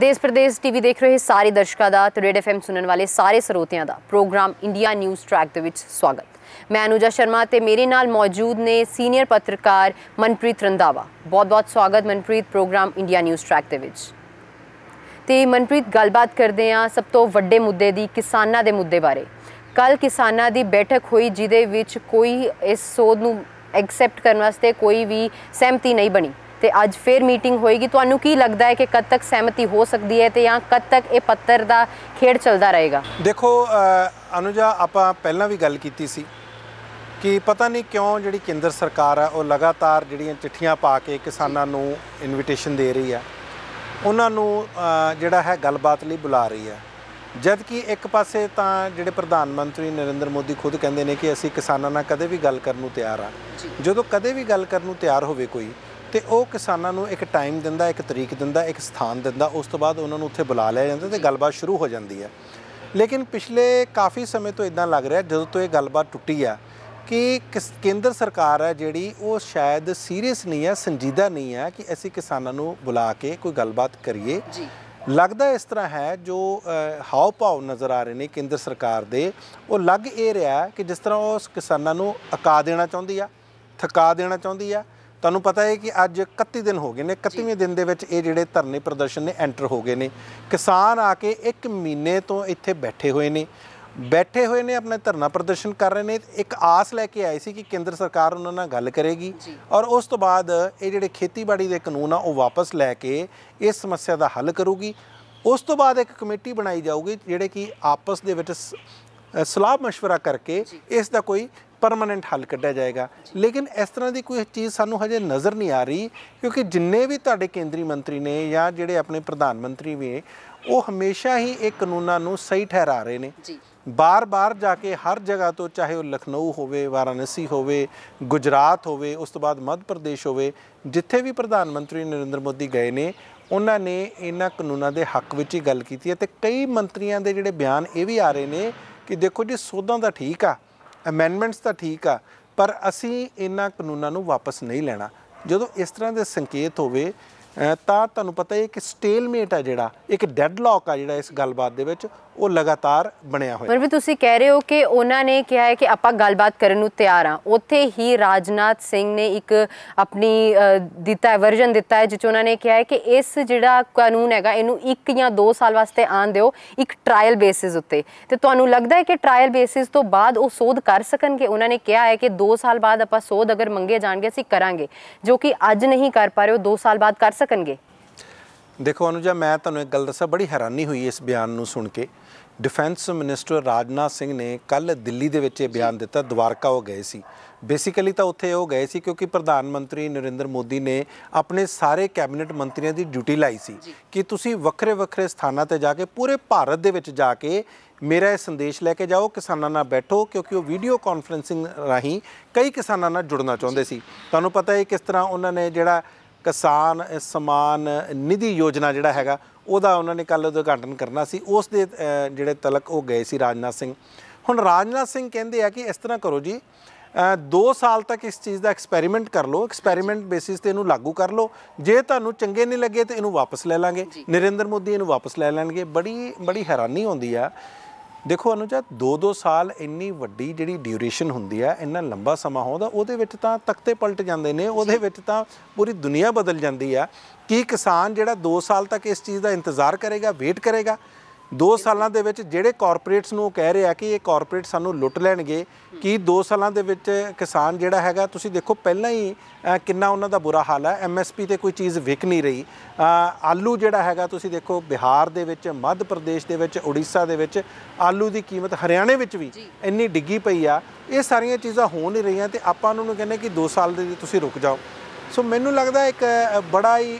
देश प्रदेश टीवी देख रहे सारे दर्शकों का ते रेड FM सुनने वाले सारे ਸਰੋਤਿਆਂ का प्रोग्राम इंडिया न्यूज़ ट्रैक ਦੇ ਵਿੱਚ स्वागत। मैं अनुजा शर्मा ते मेरे नाल मौजूद ने सीनियर पत्रकार मनप्रीत रंधावा। बहुत बहुत स्वागत Manpreet programme India news track ਦੇ ਵਿੱਚ। ਤੇ मनप्रीत गलबात करते हैं सब तो ਵੱਡੇ मुद्दे ਦੀ किसानां ਦੇ मुद्दे बारे। कल किसानां ਦੀ बैठक हुई ਜਿਹਦੇ ਵਿੱਚ कोई इस ਸੋਧ ਨੂੰ एक्सैप्ट करने वास्ते कोई भी सहमति नहीं बनी ਤੇ ਅੱਜ ਫਿਰ ਮੀਟਿੰਗ ਹੋਏਗੀ। ਤੁਹਾਨੂੰ ਕੀ ਲੱਗਦਾ ਹੈ ਕਿ ਕਦ ਤੱਕ ਸਹਿਮਤੀ ਹੋ ਸਕਦੀ ਹੈ ਤੇ ਜਾਂ ਕਦ ਤੱਕ ਇਹ ਪੱਤਰ ਦਾ ਖੇਡ ਚੱਲਦਾ ਰਹੇਗਾ? ਦੇਖੋ ਅਨੁਜਾ, ਆਪਾਂ ਪਹਿਲਾਂ ਵੀ ਗੱਲ ਕੀਤੀ ਸੀ ਕਿ ਪਤਾ ਨਹੀਂ ਕਿਉਂ ਜਿਹੜੀ ਕੇਂਦਰ ਸਰਕਾਰ ਆ ਉਹ ਲਗਾਤਾਰ ਜਿਹੜੀਆਂ ਚਿੱਠੀਆਂ ਪਾ ਕੇ ਕਿਸਾਨਾਂ ਨੂੰ ਇਨਵੀਟੇਸ਼ਨ ਦੇ ਰਹੀ ਆ, ਉਹਨਾਂ ਨੂੰ ਜਿਹੜਾ ਹੈ ਗੱਲਬਾਤ ਲਈ ਬੁਲਾ ਰਹੀ ਆ। ਜਦ ਕਿ ਇੱਕ ਪਾਸੇ ਤਾਂ ਜਿਹੜੇ ਪ੍ਰਧਾਨ ਮੰਤਰੀ ਨਰਿੰਦਰ ਮੋਦੀ ਖੁਦ ਕਹਿੰਦੇ ਨੇ ਕਿ ਅਸੀਂ ਕਿਸਾਨਾਂ ਨਾਲ ਕਦੇ ਵੀ ਗੱਲ ਕਰਨ ਨੂੰ ਤਿਆਰ ਆ। ਜਦੋਂ ਕਦੇ ਵੀ ਗੱਲ ਕਰਨ ਨੂੰ ਤਿਆਰ ਹੋਵੇ ਕੋਈ ਤੇ ਉਹ ਕਿਸਾਨਾਂ ਨੂੰ ਇੱਕ ਟਾਈਮ ਦਿੰਦਾ, ਇੱਕ ਤਰੀਕ ਦਿੰਦਾ, ਇੱਕ ਸਥਾਨ ਦਿੰਦਾ, ਉਸ ਤੋਂ ਬਾਅਦ ਉਹਨਾਂ ਨੂੰ ਉੱਥੇ ਬੁਲਾ ਲਿਆ ਜਾਂਦਾ ਤੇ ਗੱਲਬਾਤ ਸ਼ੁਰੂ ਹੋ ਜਾਂਦੀ ਹੈ। ਲੇਕਿਨ ਪਿਛਲੇ ਕਾਫੀ ਸਮੇਂ ਤੋਂ ਇਦਾਂ ਲੱਗ ਰਿਹਾ ਜਦੋਂ ਤੋਂ ਇਹ ਗੱਲਬਾਤ ਟੁੱਟੀ ਆ ਕਿ ਕੇਂਦਰ ਸਰਕਾਰ ਹੈ ਜਿਹੜੀ ਉਹ ਸ਼ਾਇਦ ਸੀਰੀਅਸ ਨਹੀਂ ਹੈ, ਸੰਜੀਦਾ ਨਹੀਂ ਹੈ ਕਿ ਅਸੀਂ ਕਿਸਾਨਾਂ ਨੂੰ ਬੁਲਾ ਕੇ ਕੋਈ ਗੱਲਬਾਤ ਕਰੀਏ। ਲੱਗਦਾ ਇਸ ਤਰ੍ਹਾਂ ਹੈ ਜੋ ਹਾਵ ਭਾਵ ਨਜ਼ਰ ਆ ਰਹੇ ਨੇ ਕੇਂਦਰ ਸਰਕਾਰ ਦੇ, ਉਹ ਲੱਗ ਇਹ ਰਿਹਾ ਕਿ ਜਿਸ ਤਰ੍ਹਾਂ ਉਹ ਕਿਸਾਨਾਂ ਨੂੰ ਅਕਾ ਦੇਣਾ ਚਾਹੁੰਦੀ ਆ, ਥਕਾ ਦੇਣਾ ਚਾਹੁੰਦੀ ਆ। ਤੁਹਾਨੂੰ ਪਤਾ ਹੈ ਕਿ ਅੱਜ 31 ਦਿਨ ਹੋ ਗਏ ਨੇ, 31ਵੇਂ ਦਿਨ ਦੇ ਵਿੱਚ ਇਹ ਜਿਹੜੇ ਧਰਨੇ ਪ੍ਰਦਰਸ਼ਨ ਨੇ ਐਂਟਰ ਹੋ ਗਏ ਨੇ। ਕਿਸਾਨ ਆ ਕੇ 1 ਮਹੀਨੇ ਤੋਂ ਇੱਥੇ ਬੈਠੇ ਹੋਏ ਨੇ ਆਪਣੇ ਧਰਨਾ ਪ੍ਰਦਰਸ਼ਨ ਕਰ ਰਹੇ ਨੇ। ਇੱਕ ਆਸ ਲੈ ਕੇ ਆਏ ਸੀ ਕਿ ਕੇਂਦਰ ਸਰਕਾਰ ਉਹਨਾਂ ਨਾਲ ਗੱਲ ਕਰੇਗੀ ਔਰ ਉਸ ਤੋਂ ਬਾਅਦ ਇਹ ਜਿਹੜੇ ਖੇਤੀਬਾੜੀ ਦੇ ਕਾਨੂੰਨ ਆ ਉਹ ਵਾਪਸ ਲੈ ਕੇ ਇਸ ਸਮੱਸਿਆ ਦਾ ਹੱਲ ਕਰੂਗੀ। ਉਸ ਤੋਂ ਬਾਅਦ ਇੱਕ ਕਮੇਟੀ ਬਣਾਈ ਜਾਊਗੀ ਜਿਹੜੇ ਕਿ ਆਪਸ ਦੇ ਵਿੱਚ ਸਲਾਹ ਮਸ਼ਵਰਾ ਕਰਕੇ ਇਸ ਦਾ ਕੋਈ परमानेंट हल कढ़िया जाएगा। लेकिन इस तरह की कोई चीज़ सानू हजे नज़र नहीं आ रही, क्योंकि जिन्ने भी तुहाडे केंद्रीय मंत्री ने या जिहड़े अपने प्रधानमंत्री भी वो हमेशा ही एक कानूनों नू सही ठहरा रहे हैं। बार बार जाके हर जगह तो, चाहे वो लखनऊ होवे, वाराणसी होवे, गुजरात होवे, उस तो बाद मध्य प्रदेश होवे, जिथे भी प्रधानमंत्री नरेंद्र मोदी गए ने उन्होंने इन्हां कानूनों के हक विच ही गल कीती है। ते कई मंत्रियों के जिहड़े बयान ये भी आ रहे हैं कि देखो जी सोधां दा ठीक आ, ਅਮੈਂਡਮੈਂਟਸ ਤਾਂ ਠੀਕ ਆ, ਪਰ ਅਸੀਂ ਇਹਨਾਂ ਕਾਨੂੰਨਾਂ ਨੂੰ ਵਾਪਸ ਨਹੀਂ ਲੈਣਾ। ਜਦੋਂ ਇਸ ਤਰ੍ਹਾਂ ਦੇ ਸੰਕੇਤ ਹੋਵੇ ਤਾਂ ਤੁਹਾਨੂੰ ਪਤਾ ਹੈ ਕਿ ਸਟੇਲਮੇਟ ਆ ਜਿਹੜਾ ਇੱਕ ਡੈਡਲੌਕ ਆ ਜਿਹੜਾ ਇਸ ਗੱਲਬਾਤ ਦੇ ਵਿੱਚ ਉਹ ਲਗਾਤਾਰ ਬਣਿਆ ਹੋਇਆ। ਪਰ ਵੀ ਤੁਸੀਂ ਕਹਿ ਰਹੇ ਹੋ ਕਿ ਉਹਨਾਂ ਨੇ ਕਿਹਾ ਹੈ ਕਿ ਆਪਾਂ ਗੱਲਬਾਤ ਕਰਨ ਨੂੰ ਤਿਆਰ ਹਾਂ। ਉੱਥੇ ਹੀ ਰਾਜਨਾਥ ਸਿੰਘ ਨੇ ਇੱਕ ਆਪਣੀ ਦਿੱਤਾ ਹੈ ਵਰਜਨ ਦਿੱਤਾ ਹੈ ਜਿਸ ਉਹਨਾਂ ਨੇ ਕਿਹਾ ਹੈ ਕਿ ਇਸ ਜਿਹੜਾ ਕਾਨੂੰਨ ਹੈਗਾ ਇਹਨੂੰ 1 ਜਾਂ 2 ਸਾਲ ਵਾਸਤੇ ਆਉਣ ਦਿਓ, ਇੱਕ ਟਰਾਇਲ ਬੇਸਿਸ ਉੱਤੇ। ਤੇ ਤੁਹਾਨੂੰ ਲੱਗਦਾ ਹੈ ਕਿ ਟਰਾਇਲ ਬੇਸਿਸ ਤੋਂ ਬਾਅਦ ਉਹ ਸੋਧ ਕਰ ਸਕਣਗੇ? ਉਹਨਾਂ ਨੇ ਕਿਹਾ ਹੈ ਕਿ 2 ਸਾਲ ਬਾਅਦ ਆਪਾਂ ਸੋਧ ਅਗਰ ਮੰਗੇ ਜਾਣਗੇ ਅਸੀਂ ਕਰਾਂਗੇ, ਜੋ ਕਿ ਅੱਜ ਨਹੀਂ ਕਰ ਪਾ ਰਹੇ ਉਹ 2 ਸਾਲ ਬਾਅਦ ਕਰ ਸਕਣਗੇ। देखो अनुजा, मैं तुहानूं एक गल दसां, बड़ी हैरानी हुई इस बयान नूं सुन के। डिफेंस मिनिस्टर राजनाथ सिंह ने कल दिल्ली दे विच बयान दिता, द्वारका वो गए सी। बेसिकली तो उत्थे वो गए सी क्योंकि प्रधानमंत्री नरेंद्र मोदी ने अपने सारे कैबिनेट मंत्रियों की ड्यूटी लाई सी कि तुसीं वक्रे वक्रे स्थानां ते जाके पूरे भारत दे विच जाके मेरा ये संदेश लैके जाओ, किसानां नाल बैठो, क्योंकि वो वीडियो कॉन्फ्रेंसिंग राही कई किसानां नाल जुड़ना चाहुंदे सी। तुहानूं पता है किस तरह उन्होंने जिहड़ा किसान सम्मान निधि योजना जिहड़ा हैगा ਉਹਦਾ ਉਹਨਾਂ ਨੇ ਕੱਲ੍ਹ ਉਦਘਾਟਨ करना सी, उस दे ਜਿਹੜੇ तलक वो गए सी राजनाथ सिंह। ਹੁਣ राजनाथ सिंह ਕਹਿੰਦੇ ਆ कि इस तरह करो जी 2 साल तक इस चीज़ का एक्सपैरीमेंट कर लो, एक्सपैरीमेंट बेसिस ਤੇ ਇਹਨੂੰ लागू कर लो, ਜੇ ਤੁਹਾਨੂੰ ਚੰਗੇ ਨਹੀਂ ਲੱਗੇ ਤਾਂ ਇਹਨੂੰ ਵਾਪਸ ਲੈ ਲਾਂਗੇ, ਨਰਿੰਦਰ ਮੋਦੀ ਇਹਨੂੰ ਵਾਪਸ ਲੈ ਲੈਣਗੇ। ਬੜੀ ਹੈਰਾਨੀ ਹੁੰਦੀ ਆ। देखो अनुजा, 2-2 साल इन्नी वड्डी जिहड़ी ड्यूरेशन हुंदी है, इन्ना लंबा समा होंदा, ਉਹਦੇ ਵਿੱਚ ਤਾਂ तख्ते पलट ਜਾਂਦੇ ਨੇ, ਉਹਦੇ ਵਿੱਚ ਤਾਂ पूरी दुनिया बदल जाती है। कि किसान ਜਿਹੜਾ 2 साल तक इस चीज़ का इंतज़ार करेगा, वेट करेगा? 2 ਸਾਲਾਂ ਦੇ ਵਿੱਚ ਜਿਹੜੇ ਕਾਰਪੋਰੇਟਸ ਨੂੰ ਕਹਿ ਰਹੇ ਆ ਕਿ ਇਹ ਕਾਰਪੋਰੇਟ ਸਾਨੂੰ ਲੁੱਟ ਲੈਣਗੇ, ਕਿ 2 ਸਾਲਾਂ ਦੇ ਵਿੱਚ ਕਿਸਾਨ ਜਿਹੜਾ ਹੈਗਾ, ਤੁਸੀਂ ਦੇਖੋ ਪਹਿਲਾਂ ਹੀ ਕਿੰਨਾ ਉਹਨਾਂ ਦਾ ਬੁਰਾ ਹਾਲ ਹੈ। MSP ਤੇ ਕੋਈ ਚੀਜ਼ ਵਿਕ ਨਹੀਂ ਰਹੀ। ਆਲੂ ਜਿਹੜਾ ਹੈਗਾ ਤੁਸੀਂ ਦੇਖੋ ਬਿਹਾਰ ਦੇ ਵਿੱਚ, ਮੱਧ ਪ੍ਰਦੇਸ਼ ਦੇ ਵਿੱਚ, ਉੜੀਸਾ ਦੇ ਵਿੱਚ ਆਲੂ ਦੀ ਕੀਮਤ, ਹਰਿਆਣੇ ਵਿੱਚ ਵੀ ਇੰਨੀ ਡਿੱਗੀ ਪਈ ਆ। ਇਹ ਸਾਰੀਆਂ ਚੀਜ਼ਾਂ ਹੋ ਨਹੀਂ ਰਹੀਆਂ ਤੇ ਆਪਾਂ ਉਹਨਾਂ ਨੂੰ ਕਹਿੰਦੇ ਕਿ 2 ਸਾਲ ਦੇ ਲਈ ਤੁਸੀਂ ਰੁਕ ਜਾਓ। ਸੋ ਮੈਨੂੰ ਲੱਗਦਾ ਇੱਕ ਬੜਾ ਹੀ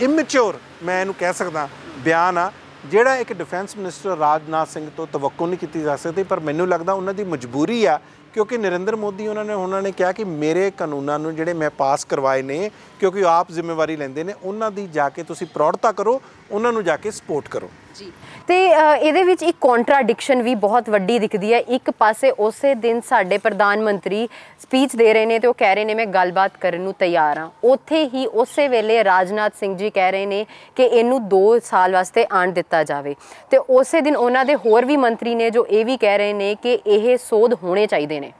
ਇਮੈਚੁਰ, ਮੈਂ ਇਹਨੂੰ ਕਹਿ ਸਕਦਾ, ਬਿਆਨ ਆ ਜਿਹੜਾ ਇੱਕ ਡਿਫੈਂਸ ਮਿਨਿਸਟਰ ਰਾਜਨਾਥ ਸਿੰਘ ਤੋਂ ਤਵੱਕੁ ਨਹੀਂ ਕੀਤੀ ਜਾ ਸਕਦੀ। ਪਰ ਮੈਨੂੰ ਲੱਗਦਾ ਉਹਨਾਂ ਦੀ ਮਜਬੂਰੀ ਆ, ਕਿਉਂਕਿ ਨਰਿੰਦਰ ਮੋਦੀ ਉਹਨਾਂ ਨੇ ਕਿਹਾ ਕਿ ਮੇਰੇ ਕਾਨੂੰਨਾਂ ਨੂੰ ਜਿਹੜੇ ਮੈਂ ਪਾਸ ਕਰਵਾਏ ਨੇ, ਕਿਉਂਕਿ ਆਪ ਜ਼ਿੰਮੇਵਾਰੀ ਲੈਂਦੇ ਨੇ, ਉਹਨਾਂ ਦੀ ਜਾ ਕੇ ਤੁਸੀਂ ਪ੍ਰੌੜਤਾ ਕਰੋ, ਉਹਨਾਂ ਨੂੰ ਜਾ ਕੇ ਸਪੋਰਟ ਕਰੋ। ਜੀ ਤੇ ਇਹਦੇ ਵਿੱਚ ਇੱਕ ਕੰਟਰਾਡਿਕਸ਼ਨ ਵੀ ਬਹੁਤ ਵੱਡੀ ਦਿਖਦੀ ਹੈ। ਇੱਕ ਪਾਸੇ ਉਸੇ ਦਿਨ ਸਾਡੇ ਪ੍ਰਧਾਨ ਮੰਤਰੀ ਸਪੀਚ ਦੇ ਰਹੇ ਨੇ ਤੇ ਉਹ ਕਹਿ ਰਹੇ ਨੇ ਮੈਂ ਗੱਲਬਾਤ ਕਰਨ ਨੂੰ ਤਿਆਰ ਹਾਂ, ਉੱਥੇ ਹੀ ਉਸੇ ਵੇਲੇ ਰਾਜਨਾਥ ਸਿੰਘ ਜੀ ਕਹਿ ਰਹੇ ਨੇ ਕਿ ਇਹਨੂੰ 2 ਸਾਲ ਵਾਸਤੇ ਆਣ ਦਿੱਤਾ ਜਾਵੇ ਤੇ ਉਸੇ ਦਿਨ ਉਹਨਾਂ ਦੇ ਹੋਰ ਵੀ ਮੰਤਰੀ ਨੇ ਜੋ ਇਹ ਵੀ ਕਹਿ ਰਹੇ ਨੇ ਕਿ ਇਹ ਸੋਧ ਹੋਣੇ ਚਾਹੀਦੇ ਨੇ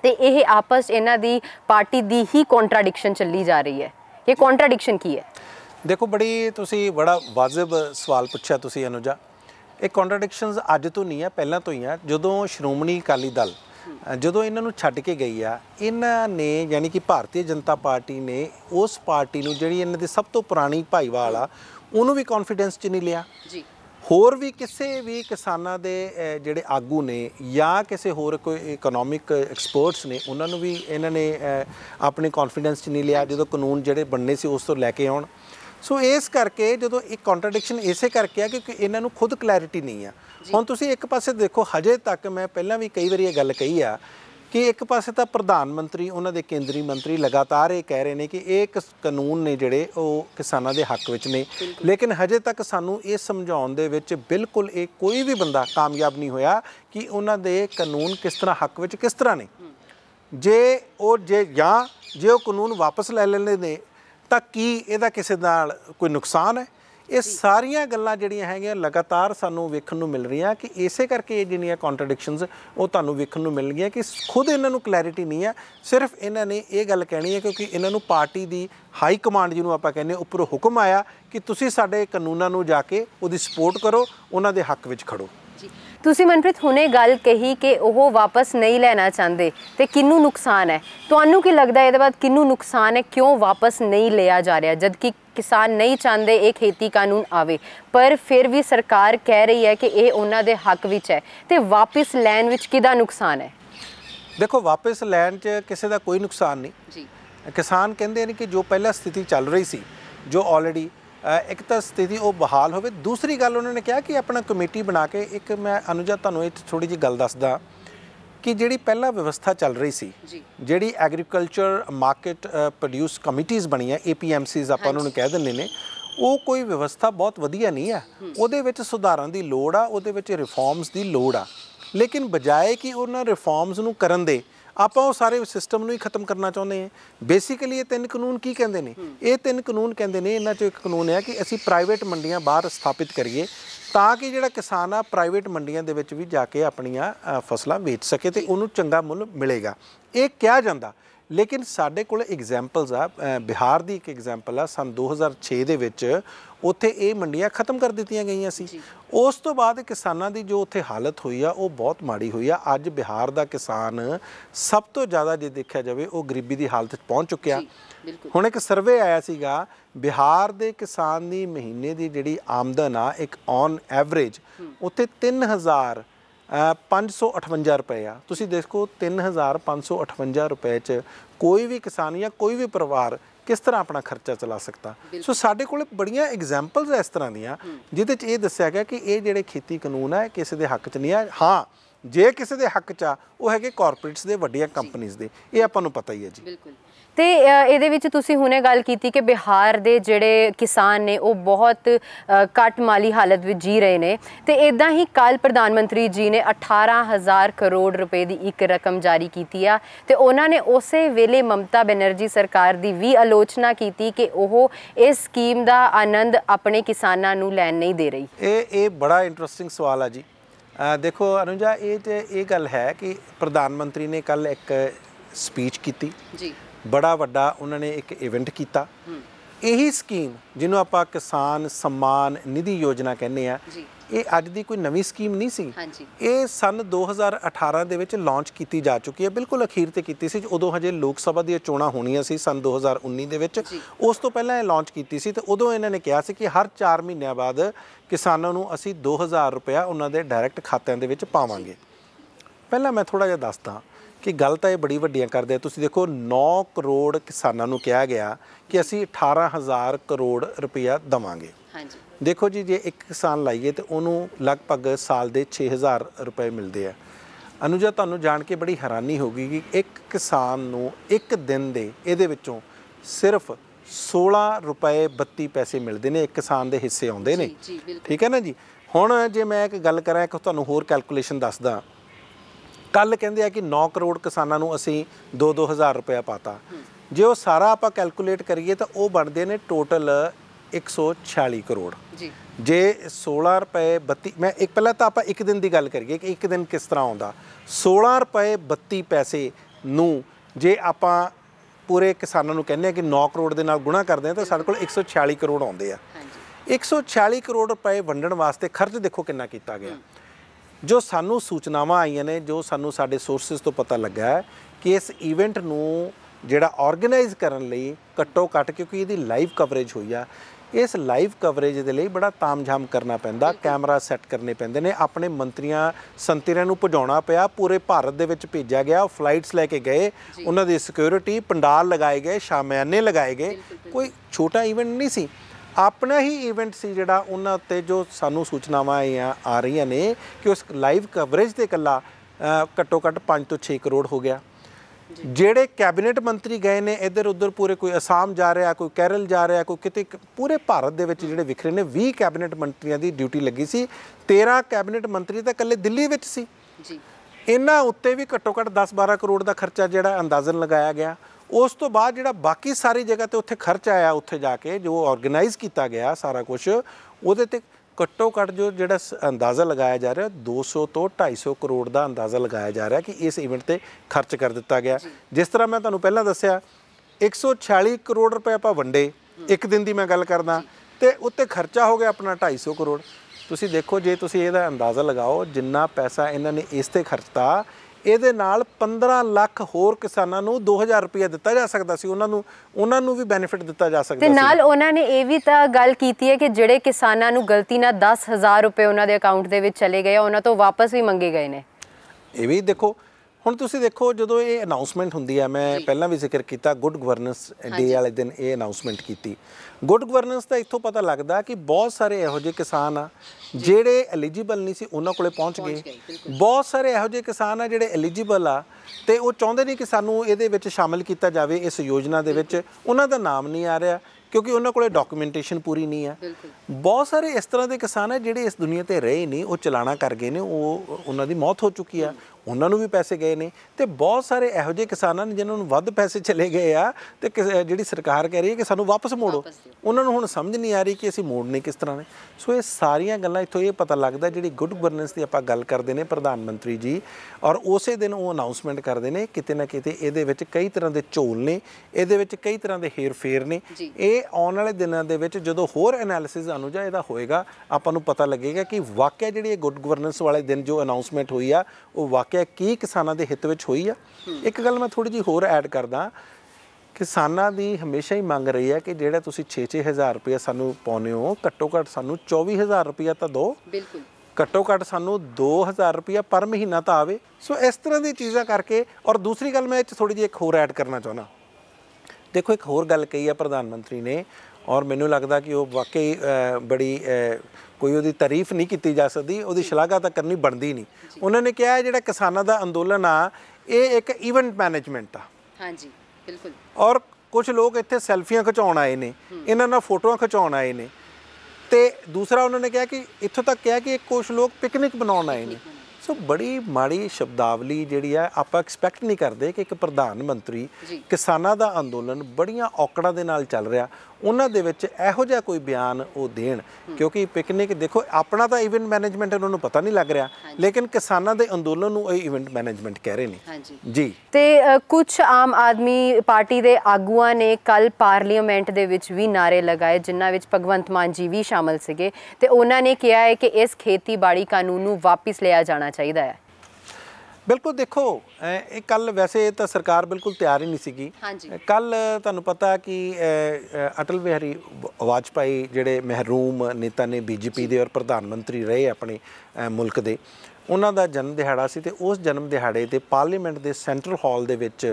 ਤੇ ਇਹ ਆਪਸ ਇਹਨਾਂ ਦੀ ਪਾਰਟੀ ਦੀ ਹੀ ਕੰਟਰਾਡਿਕਸ਼ਨ ਚੱਲੀ ਜਾ ਰਹੀ ਹੈ। ਇਹ ਕੰਟਰਾਡਿਕਸ਼ਨ ਕੀ ਹੈ? ਦੇਖੋ बड़ा वाजिब सवाल पूछा तुसी अनुजा। ये कॉन्ट्राडिक्शनस अज तो नहीं है, पहला तो ही है। जो श्रोमणी अकाली दल जो इन्हों छड्ड के गई आ, इन्होंने यानी कि भारतीय जनता पार्टी ने उस पार्टी नूं जिहड़ी इन्हां दी सब तो पुरानी भाईवाल आ उन्होंने भी कॉन्फिडेंस च नहीं लिया। जी होर भी किसी भी किसानां दे जिहड़े आगू ने या किसी होर कोई इकोनॉमिक एक्सपर्ट्स ने उन्होंने भी इन्होंने अपने कॉन्फिडेंस च नहीं लिया जो कानून जिहड़े बनने से उस तो लैके आउण। सो इस करके जो एक कॉन्ट्राडिक्शन इसे करके है क्योंकि इन्हों खुद क्लैरिटी नहीं है। हुण तुसीं एक पासे देखो, हजे तक मैं पहला भी कई बार ये गल कही आ कि एक पासे तो प्रधानमंत्री उन्होंने केंद्रीय मंत्री लगातार ये कह रहे हैं कि एक कानून ने जिहड़े किसानों के हक विच ने, लेकिन हजे तक सानू ये समझाउण दे विच बिल्कुल एक कोई भी बंदा कामयाब नहीं होया कि उन्हों दे कानून किस तरह हक विच किस तरह ने। जे वो कानून वापस ले लेंदे ने तो की इहदा किसी नाल कोई नुकसान है? ये सारिया गल्लां जिहड़ियां हैगियां लगातार सानू वेखण नूं मिल रही कि इसे करके जिहड़ियां कॉन्ट्राडिक्शनस वो तुहानूं वेखण नूं मिल गईयां कि खुद इन्हां नूं क्लैरिटी नहीं है। सिर्फ इन्हां ने ये गल कहनी है क्योंकि इन्हां नूं पार्टी दी हाई कमांड जिहनूं आपां कहने उपरों हुक्म आया कि तुसीं साडे कानूनां नूं जाके उहदी सपोर्ट करो, उन्हां दे हक विच खड़ो। ਤੁਸੀਂ ਮਨਪ੍ਰੀਤ ਹੁਣੇ ਗੱਲ ਕਹੀ ਕਿ ਉਹ ਵਾਪਸ ਨਹੀਂ ਲੈਣਾ ਚਾਹੁੰਦੇ ਤੇ ਕਿੰਨੂੰ ਨੁਕਸਾਨ ਹੈ? ਤੁਹਾਨੂੰ ਕੀ ਲੱਗਦਾ ਇਹਦੇ ਬਾਅਦ ਕਿੰਨੂੰ ਨੁਕਸਾਨ ਹੈ? ਕਿਉਂ ਵਾਪਸ ਨਹੀਂ ਲਿਆ ਜਾ ਰਿਹਾ ਜਦ ਕਿ ਕਿਸਾਨ ਨਹੀਂ ਚਾਹੁੰਦੇ ਇਹ ਖੇਤੀ ਕਾਨੂੰਨ ਆਵੇ, ਪਰ ਫਿਰ ਵੀ ਸਰਕਾਰ ਕਹਿ ਰਹੀ ਹੈ ਕਿ ਇਹ ਉਹਨਾਂ ਦੇ ਹੱਕ ਵਿੱਚ ਹੈ ਤੇ ਵਾਪਸ ਲੈਣ ਵਿੱਚ ਕਿਹਦਾ ਨੁਕਸਾਨ ਹੈ? ਦੇਖੋ ਵਾਪਸ ਲੈਣ 'ਚ ਕਿਸੇ ਦਾ ਕੋਈ ਨੁਕਸਾਨ ਨਹੀਂ ਜੀ। ਕਿਸਾਨ ਕਹਿੰਦੇ ਨੇ ਕਿ ਜੋ ਪਹਿਲਾਂ ਸਥਿਤੀ ਚੱਲ ਰਹੀ ਸੀ ਜੋ ਆਲਰੇਡੀ एक तो स्थिति वो बहाल हो। दूसरी गल उन्होंने कहा कि अपना कमेटी बना के एक मैं अनुजा तुहानूं ये थोड़ी जी गल दसदा कि जिहड़ी पहला व्यवस्था चल रही सी जिहड़ी एग्रीकल्चर मार्केट प्रोड्यूस कमिटीज़ बनियां APMCs आपां उन्होंने कह दिंदे ने, वो कोई व्यवस्था बहुत वधिया नहीं है। उहदे विच सुधारां दी लोड़ आ, उहदे विच रिफॉर्म्स दी लोड़ आ, लेकिन बजाए कि उन्हां रिफॉर्म्स नूं करन दे ਆਪਾਂ ਉਹ ਸਾਰੇ ਸਿਸਟਮ ਨੂੰ ਹੀ ਖਤਮ ਕਰਨਾ ਚਾਹੁੰਦੇ ਹਾਂ। ਬੇਸਿਕਲੀ ਇਹ 3 ਕਾਨੂੰਨ ਕੀ ਕਹਿੰਦੇ ਨੇ? ਇਹ 3 ਕਾਨੂੰਨ ਕਹਿੰਦੇ ਨੇ, ਇਹਨਾਂ 'ਚੋਂ ਇੱਕ ਕਾਨੂੰਨ ਹੈ ਕਿ ਅਸੀਂ ਪ੍ਰਾਈਵੇਟ ਮੰਡੀਆਂ ਬਾਹਰ ਸਥਾਪਿਤ ਕਰੀਏ ਤਾਂ ਕਿ ਜਿਹੜਾ ਕਿਸਾਨ ਆ ਪ੍ਰਾਈਵੇਟ ਮੰਡੀਆਂ ਦੇ ਵਿੱਚ ਵੀ ਜਾ ਕੇ ਆਪਣੀਆਂ ਫਸਲਾਂ ਵੇਚ ਸਕੇ ਤੇ ਉਹਨੂੰ ਚੰਗਾ ਮੁੱਲ ਮਿਲੇਗਾ। ਇਹ ਕਿਹਾ ਜਾਂਦਾ, ਲੇਕਿਨ ਸਾਡੇ ਕੋਲ ਐਗਜ਼ਾਮਪਲਸ ਆ। ਬਿਹਾਰ ਦੀ ਇੱਕ ਐਗਜ਼ਾਮਪਲ ਆ, ਸੰਨ 2006 ਦੇ ਵਿੱਚ ਉੱਥੇ ਇਹ ਮੰਡੀਆਂ ਖਤਮ ਕਰ ਦਿੱਤੀਆਂ ਗਈਆਂ ਸੀ। ਉਸ ਤੋਂ ਬਾਅਦ ਕਿਸਾਨਾਂ ਦੀ ਜੋ ਉੱਥੇ ਹਾਲਤ ਹੋਈ ਆ ਉਹ ਬਹੁਤ ਮਾੜੀ ਹੋਈ ਆ। ਅੱਜ ਬਿਹਾਰ ਦਾ ਕਿਸਾਨ ਸਭ ਤੋਂ ਜ਼ਿਆਦਾ ਜੇ ਦੇਖਿਆ ਜਾਵੇ ਉਹ ਗਰੀਬੀ ਦੀ ਹਾਲਤ 'ਚ ਪਹੁੰਚ ਚੁੱਕਿਆ। ਹੁਣ ਇੱਕ ਸਰਵੇ ਆਇਆ ਸੀਗਾ, ਬਿਹਾਰ ਦੇ ਕਿਸਾਨ ਦੀ ਮਹੀਨੇ ਦੀ ਜਿਹੜੀ ਆਮਦਨ ਆ ਇੱਕ ਔਨ ਐਵਰੇਜ ਉੱਥੇ 3,558 ਰੁਪਏ ਆ। ਤੁਸੀਂ ਦੇਖੋ 3,558 ਰੁਪਏ 'ਚ ਕੋਈ ਵੀ ਕਿਸਾਨ ਜਾਂ ਕੋਈ ਵੀ ਪਰਿਵਾਰ किस तरह अपना खर्चा चला सकता। सो साडे कोल बड़ियां एग्जाम्पल्स इस तरह दियां जिहदे च ये दस्सिया गया कि ये जिहड़े खेती कानून है किसी दे हक च नहीं है। हाँ जे किसी दे हक च आ वो है कॉरपोरेट्स दे वड्डियां कंपनीज दे, ये आपां नूं पता ही है जी। बिल्कुल। ਤੇ ਇਹਦੇ ਵਿੱਚ ਤੁਸੀਂ ਹੁਣੇ ਗੱਲ ਕੀਤੀ ਕਿ ਬਿਹਾਰ ਦੇ ਜਿਹੜੇ ਕਿਸਾਨ ਨੇ ਉਹ ਬਹੁਤ ਘੱਟ ਮਾਲੀ ਹਾਲਤ ਵਿੱਚ ਜੀ ਰਹੇ ਨੇ ਤੇ ਇਦਾਂ ਹੀ ਕੱਲ ਪ੍ਰਧਾਨ ਮੰਤਰੀ ਜੀ ਨੇ 18,000 ਕਰੋੜ ਰੁਪਏ ਦੀ ਇੱਕ ਰਕਮ ਜਾਰੀ ਕੀਤੀ ਆ ਤੇ ਉਹਨਾਂ ਨੇ ਉਸੇ ਵੇਲੇ ਮਮਤਾ ਬੈਨਰਜੀ ਸਰਕਾਰ ਦੀ ਵੀ ਆਲੋਚਨਾ ਕੀਤੀ ਕਿ ਉਹ ਇਸ ਸਕੀਮ ਦਾ ਆਨੰਦ ਆਪਣੇ ਕਿਸਾਨਾਂ ਨੂੰ ਲੈਣ ਨਹੀਂ ਦੇ ਰਹੀ। ਇਹ ਬੜਾ ਇੰਟਰਸਟਿੰਗ ਸਵਾਲ ਆ ਜੀ। ਦੇਖੋ अनुजा, ये गल है कि प्रधानमंत्री ने कल एक स्पीच की जी, बड़ा वड्डा उन्होंने एक इवेंट किया। यही स्कीम जिन्हों आप किसान सम्मान निधि योजना कहने आ, ये अज की कोई नवी स्कीम नहीं सी। ये सन 2018 ਦੇ ਵਿੱਚ ਲਾਂਚ ਕੀਤੀ ਜਾ ਚੁੱਕੀ ਹੈ। ਬਿਲਕੁਲ ਅਖੀਰ ਤੇ ਕੀਤੀ ਸੀ, ਉਦੋਂ ਹਜੇ ਲੋਕ ਸਭਾ ਦੀਆਂ ਚੋਣਾਂ ਹੋਣੀਆਂ ਸੀ सन 2019 ਦੇ ਵਿੱਚ। ਉਸ ਤੋਂ ਪਹਿਲਾਂ ਇਹ ਲਾਂਚ ਕੀਤੀ ਸੀ ਤੇ ਉਦੋਂ ਇਹਨਾਂ ਨੇ ਕਿਹਾ ਸੀ ਕਿ ਹਰ 4 ਮਹੀਨਿਆਂ ਬਾਅਦ ਕਿਸਾਨਾਂ ਨੂੰ ਅਸੀਂ 2,000 ਰੁਪਇਆ ਉਹਨਾਂ ਦੇ ਡਾਇਰੈਕਟ ਖਾਤਿਆਂ ਦੇ ਵਿੱਚ ਪਾਵਾਂਗੇ। ਪਹਿਲਾਂ ਮੈਂ ਥੋੜਾ ਜਿਹਾ ਦੱਸਦਾ कि गल तो ये बड़ी वड्डियां करते हैं। तुसीं देखो 9 करोड़ किसानों नूं कहा गया कि असी 18,000 करोड़ रुपया देवांगे। देखो जी, जे एक किसान लाइए तो उन्होंने लगभग साल के 6,000 रुपए मिलते हैं। अनुजा, तुहानूं जान के बड़ी हैरानी होगी कि एक किसान नूं एक दिन दे इहदे विचों सिर्फ 16 रुपए 32 पैसे मिलते हैं, एक किसान के हिस्से आउंदे ने। ठीक है ना जी। ਹੁਣ ਜੇ मैं एक गल करा एक तुहानूं होर कैलकुलेशन दसदा कल कहंदे आ कि 9 करोड़ किसानां नूं असीं 2-2 हज़ार रुपया पाता जे वो सारा आपां कैलकुलेट करिए तो वो बनते हैं टोटल 146 करोड़ जी जे 16 रुपए 32 मैं एक पहला तो आप एक दिन की गल करिए कि एक दिन किस तरह आता 16 रुपए 32 पैसे नूं जे आपां पूरे किसानों नूं कहने कि 9 करोड़ के नाल गुणा करते हैं तो साडे कोल 146 करोड़ आउंदे आ 146 करोड़ रुपए वंडण वास्ते खर्च देखो कितना किया गया जो सानू सूचनावां आईयां ने जो सानू साडे सोर्सिस तो पता लगा है कि इस इवेंट नूं जिहड़ा ऑर्गेनाइज करन लई घट्टो घट्ट क्योंकि इहदी लाइव कवरेज हुई आ इस लाइव कवरेज दे लई बड़ा तामझाम करना पैंदा कैमरा सैट करने पैंदे ने अपने मंत्रियां संतरियां नूं भजाउणा पिया पूरे भारत दे विच भेजा गया फ्लाइट्स लैके गए उन्हां दी सिक्योरिटी पंडाल लगाए गए शामियाने लगाए गए कोई छोटा इवेंट नहीं सी अपना ही इवेंट सी जिहड़ा उन्हां उत्ते जो सानू सूचनावां आ रही ने कि उस लाइव कवरेज ते इकल्ला घट्टो घट्ट 5 ਤੋਂ 6 करोड़ हो गया ਜਿਹੜੇ कैबिनेट मंत्री गए ने इधर उधर पूरे कोई असम जा रहा कोई केरल जा रहा कोई किते पूरे भारत दे विच जिहड़े विखरे ने 20 कैबिनेट मंत्रियों की ड्यूटी लगी सी 13 कैबिनेट मंत्री तो कल्ले दिल्ली विच सी जी इन्हां उत्ते भी घट्टो घट्ट 10-12 करोड़ का खर्चा जिहड़ा अंदाज़न लगाया गया उस तो बाद जिहड़ा बाकी सारी जगह ते उत्थे खर्च आया उत्थे जाके जो ऑर्गेनाइज किया गया सारा कुछ उहदे ते घट्टो घट्ट जो जिहड़ा अंदाज़ा लगाया जा रहा 200 तो 250 करोड़ का अंदाज़ा लगाया जा रहा कि इस इवेंट ते खर्च कर दिता गया जिस तरह मैं तुहानूं पहलां दस्सिया 146 करोड़ रुपए आपां वंडे एक दिन की मैं गल करदा ते उत्ते खर्चा हो गया अपना 250 करोड़ तुसीं देखो जे तुसीं इहदा अंदाज़ा लगाओ जिन्ना पैसा इन्हां ने इस ते खर्चता ਇਹਦੇ ਨਾਲ 15 ਲੱਖ ਹੋਰ ਕਿਸਾਨਾਂ ਨੂੰ 2000 ਰੁਪਏ ਦਿੱਤਾ ਜਾ ਸਕਦਾ ਸੀ ਉਹਨਾਂ ਨੂੰ ਵੀ ਬੈਨੀਫਿਟ ਦਿੱਤਾ ਜਾ ਸਕਦਾ ਸੀ ਤੇ ਨਾਲ ਉਹਨਾਂ ਨੇ ਇਹ ਵੀ ਤਾਂ ਗੱਲ ਕੀਤੀ ਹੈ ਕਿ ਜਿਹੜੇ ਕਿਸਾਨਾਂ ਨੂੰ ਗਲਤੀ ਨਾਲ 10000 ਰੁਪਏ ਉਹਨਾਂ ਦੇ ਅਕਾਊਂਟ ਦੇ ਵਿੱਚ ਚਲੇ ਗਏ ਉਹਨਾਂ ਤੋਂ ਵਾਪਸ ਵੀ ਮੰਗੇ ਗਏ ਨੇ ਇਹ ਵੀ ਦੇਖੋ ਹੁਣ ਤੁਸੀਂ ਦੇਖੋ ਜਦੋਂ ਇਹ ਅਨਾਉਂਸਮੈਂਟ ਹੁੰਦੀ ਹੈ ਮੈਂ ਪਹਿਲਾਂ ਵੀ ਜ਼ਿਕਰ ਕੀਤਾ ਗੁੱਡ ਗਵਰਨੈਂਸ ਡੇ ਵਾਲੇ ਦਿਨ ਇਹ ਅਨਾਉਂਸਮੈਂਟ ਕੀਤੀ ਗੁੱਡ ਗਵਰਨੈਂਸ ਦਾ ਇੱਥੋਂ ਪਤਾ ਲੱਗਦਾ ਕਿ ਬਹੁਤ ਸਾਰੇ ਇਹੋ ਜਿਹੇ ਕਿਸਾਨ ਆ ਜਿਹੜੇ ਐਲੀਜੀਬਲ ਨਹੀਂ ਸੀ ਉਹਨਾਂ ਕੋਲੇ ਪਹੁੰਚ ਗਏ ਬਹੁਤ ਸਾਰੇ ਇਹੋ ਜਿਹੇ ਕਿਸਾਨ ਆ ਜਿਹੜੇ ਐਲੀਜੀਬਲ ਆ ਤੇ ਉਹ ਚਾਹੁੰਦੇ ਨਹੀਂ ਕਿ ਸਾਨੂੰ ਇਹਦੇ ਵਿੱਚ ਸ਼ਾਮਿਲ ਕੀਤਾ ਜਾਵੇ ਇਸ ਯੋਜਨਾ ਦੇ ਵਿੱਚ ਉਹਨਾਂ ਦਾ ਨਾਮ ਨਹੀਂ ਆ ਰਿਹਾ क्योंकि उन्होंने कोले डॉक्यूमेंटेशन पूरी नहीं है बहुत सारे इस तरह के किसान है जिहड़े इस दुनिया ते रहे नहीं वो चलाना कर गए ने वो उन्हां दी मौत हो चुकी है उन्होंने भी पैसे गए ने ते बहुत सारे इहो जिहे किसान ने जिन्होंने वध पैसे चले गए आ ते जिहड़ी सरकार कह रही है कि सानू वापस मोड़ो उन्होंने हुण समझ नहीं आ रही कि असीं मोड़ने किस तरह ने सो ये सारियां गल्लां इत्थों ये पता लगदा जिहड़ी गुड गवर्नेंस दी आपां गल करदे ने प्रधान मंत्री जी और उस दिन वो अनाउंसमेंट करदे ने किते ना किते इहदे विच कई तरह के झोल ने इहदे विच कई तरह के हेर फेर ने ये आउण वाले दिनां दे विच जदों होर एनालिसिस अनुजा इहदा होएगा आपां नूं पता लगेगा कि वाकई जिहड़ी गुड गवर्नेंस वाले दिन जो अनाउंसमेंट हुई आ वो वाकई की किसानों के हित में हुई आ एक गल मैं थोड़ी जी होर ऐड करदा किसानों की हमेशा ही मंग रही है कि जिहड़ा तुसीं 6-6 हज़ार रुपया सानू पाउने हो घट्टो घट्ट सानू 24,000 रुपया तो दो बिल्कुल घट्टो घट्ट सानू 2,000 रुपया पर महीना तो आवे सो इस तरह की चीज़ां करके और दूसरी गल मैं थोड़ी जी एक होर ऐड करना चाहना देखो एक होर गल कही है प्रधानमंत्री ने और मैनू लगता कि वो वाकई बड़ी कोई वो तारीफ नहीं की जा सकती वो शलाघा तो करनी बनती नहीं उन्होंने कहा है जो किसानों का अंदोलन आ ये एक इवेंट मैनेजमेंट आ हाँ जी बिल्कुल और कुछ लोग इत्थे सैल्फियां खिचाउण आए ने इन्हां नाल फोटोआं खिचाउण आए ने ते दूसरा उन्होंने कहा कि इत्थों तक कहा कि कुछ लोग पिकनिक बनाउण आए ने सो बड़ी माड़ी शब्दावली जिहड़ी है आपां एक्सपैक्ट नहीं करते कि एक प्रधानमंत्री किसानों का अंदोलन बड़ियां औकड़ां दे नाल चल रहा उन्हां दे विच इहो जिहा कोई बयान वो देण क्योंकि पिकनिक देखो अपना तो इवेंट मैनेजमेंट उन्होंने पता नहीं लग रहा लेकिन किसानों के अंदोलन नूं ये इवेंट मैनेजमेंट कह रहे हैं जी ते कुछ आम आदमी पार्टी के आगूआं ने कल पार्लीमेंट दे विच भी नारे लगाए जिन्हां विच भगवंत मान जी भी शामिल सीगे ते उन्हां ने कहा है कि इस खेतीबाड़ी कानून नूं वापस लिया जाना चाहिए है बिल्कुल देखो ये कल वैसे तो सरकार बिल्कुल तैयार ही नहीं सी कल तुहानूं पता कि अटल बिहारी वाजपेयी जिहड़े महरूम नेता ने बीजेपी के और प्रधानमंत्री रहे अपने मुल्क के उन्हां दा जन्म दिहाड़ा सी ते उस जन्म दिहाड़े ते पार्लीमेंट के सेंट्रल हॉल दे विच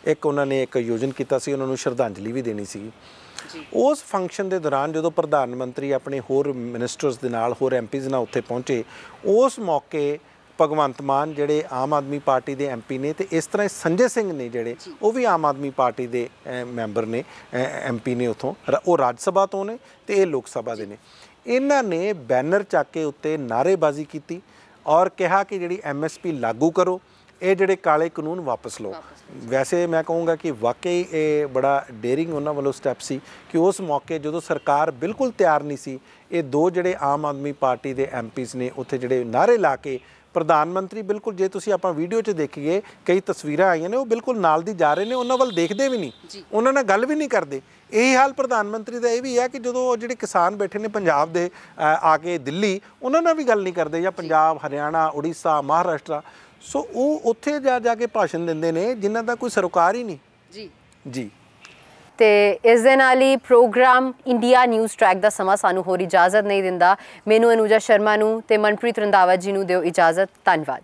एक उन्होंने एक आयोजन किया सी उन्होंने श्रद्धांजलि भी देनी सी उस फंक्शन के दौरान जो प्रधानमंत्री अपने होर मिनिस्टर्स दे नाल होर MPs नाल उत्थे पहुँचे उस मौके भगवंत मान जिहड़े आम आदमी पार्टी के MP ने तो इस तरह संजय सिंह ने जिहड़े वो भी आम आदमी पार्टी के मैंबर ने MP ने उतों वो राज्य सभा तो ने तो ये लोक सभा के ने ਇਹਨਾਂ ਨੇ ਬੈਨਰ ਚੱਕ ਕੇ ਉੱਤੇ ਨਾਅਰੇਬਾਜ਼ੀ ਕੀਤੀ ਔਰ ਕਿਹਾ ਕਿ ਜਿਹੜੀ MSP ਲਾਗੂ ਕਰੋ, ਇਹ ਜਿਹੜੇ ਕਾਲੇ ਕਾਨੂੰਨ ਵਾਪਸ ਲਓ। ਵੈਸੇ ਮੈਂ ਕਹੂੰਗਾ ਕਿ ਵਾਕਈ ਇਹ ਬੜਾ ਡੇਅਰਿੰਗ ਉਹਨਾਂ ਵੱਲੋਂ ਸਟੈਪ ਸੀ ਕਿ ਉਸ ਮੌਕੇ ਜਦੋਂ ਸਰਕਾਰ ਬਿਲਕੁਲ ਤਿਆਰ ਨਹੀਂ ਸੀ, ਇਹ ਦੋ ਜਿਹੜੇ ਆਮ ਆਦਮੀ ਪਾਰਟੀ ਦੇ MPs ਨੇ ਉੱਥੇ ਜਿਹੜੇ ਨਾਅਰੇ ਲਾ ਕੇ ਪ੍ਰਧਾਨ ਮੰਤਰੀ ਬਿਲਕੁਲ, ਜੇ ਤੁਸੀਂ ਆਪਾਂ ਵੀਡੀਓ 'ਚ ਦੇਖੀਏ ਕਈ ਤਸਵੀਰਾਂ ਆਈਆਂ ਨੇ, ਉਹ ਬਿਲਕੁਲ ਨਾਲ ਦੀ ਜਾ ਰਹੇ ਨੇ, ਉਹਨਾਂ ਵੱਲ ਦੇਖਦੇ ਵੀ ਨਹੀਂ, ਉਹਨਾਂ ਨਾਲ ਗੱਲ ਵੀ ਨਹੀਂ ਕਰਦੇ। ਇਹੀ ਹਾਲ ਪ੍ਰਧਾਨ ਮੰਤਰੀ ਦਾ ਇਹ ਵੀ ਹੈ ਕਿ ਜਦੋਂ ਜਿਹੜੇ ਕਿਸਾਨ ਬੈਠੇ ਨੇ ਪੰਜਾਬ ਦੇ ਆ ਕੇ ਦਿੱਲੀ, ਉਹਨਾਂ ਨਾਲ ਵੀ ਗੱਲ ਨਹੀਂ ਕਰਦੇ, ਜਾਂ ਪੰਜਾਬ, ਹਰਿਆਣਾ, ਉੜੀਸਾ, ਮਹਾਰਾਸ਼ਟਰ, ਸੋ ਉਹ ਉੱਥੇ ਜਾ ਕੇ ਭਾਸ਼ਣ ਦਿੰਦੇ ਨੇ ਜਿਨ੍ਹਾਂ ਦਾ ਕੋਈ ਸਰੋਕਾਰ ਹੀ ਨਹੀਂ। ਜੀ ਤੇ ਇਸ ਦੇ ਨਾਲ ਹੀ ਪ੍ਰੋਗਰਾਮ ਇੰਡੀਆ ਨਿਊਜ਼ ਟਰੈਕ ਦਾ ਸਮਾਂ ਸਾਨੂੰ ਹੋਰ ਇਜਾਜ਼ਤ ਨਹੀਂ ਦਿੰਦਾ। ਮੈਨੂੰ ਅਨੂਜਾ ਸ਼ਰਮਾ ਨੂੰ ਤੇ ਮਨਪ੍ਰੀਤ ਰੰਧਾਵਾ ਜੀ ਨੂੰ ਦਿਓ ਇਜਾਜ਼ਤ। ਧੰਨਵਾਦ।